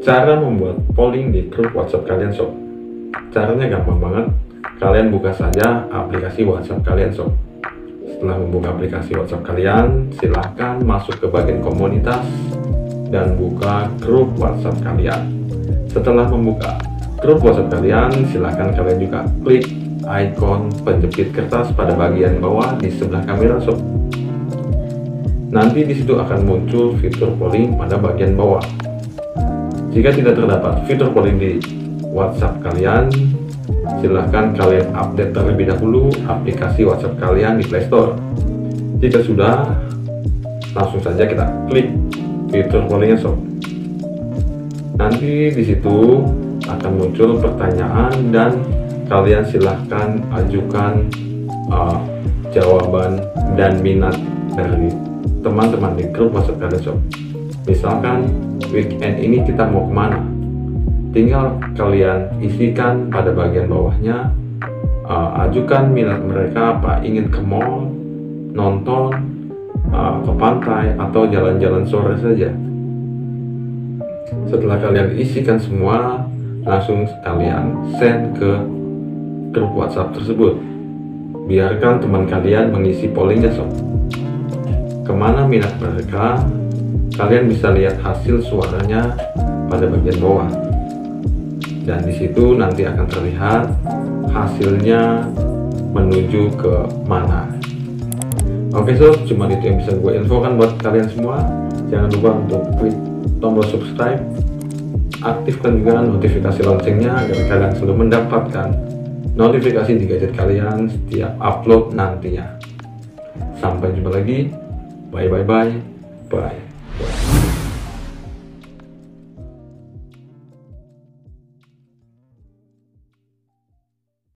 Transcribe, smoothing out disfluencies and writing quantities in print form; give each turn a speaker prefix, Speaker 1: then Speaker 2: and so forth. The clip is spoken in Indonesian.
Speaker 1: Cara membuat polling di grup WhatsApp kalian sob. Caranya gampang banget. Kalian buka saja aplikasi WhatsApp kalian sob. Setelah membuka aplikasi WhatsApp kalian, silahkan masuk ke bagian komunitas dan buka grup WhatsApp kalian. Setelah membuka grup WhatsApp kalian, silahkan kalian juga klik ikon penjepit kertas pada bagian bawah di sebelah kamera sob. Nanti disitu akan muncul fitur polling pada bagian bawah. Jika tidak terdapat fitur polling di WhatsApp kalian, silahkan kalian update terlebih dahulu aplikasi WhatsApp kalian di Play Store. Jika sudah, langsung saja kita klik fitur pollingnya sob. Nanti disitu akan muncul pertanyaan dan kalian silahkan ajukan jawaban dan minat dari teman-teman di grup WhatsApp kalian sob. Misalkan weekend ini kita mau kemana, tinggal kalian isikan pada bagian bawahnya, ajukan minat mereka apa, ingin ke mall, nonton, ke pantai, atau jalan-jalan sore saja. Setelah kalian isikan semua, langsung kalian send ke grup WhatsApp tersebut. Biarkan teman kalian mengisi pollingnya sob. Kemana minat mereka, kalian bisa lihat hasil suaranya pada bagian bawah, dan disitu nanti akan terlihat hasilnya menuju ke mana. Oke sob, cuma itu yang bisa gue infokan buat kalian semua. Jangan lupa untuk klik tombol subscribe, aktifkan juga notifikasi loncengnya agar kalian selalu mendapatkan notifikasi di gadget kalian setiap upload nantinya. Sampai jumpa lagi, bye.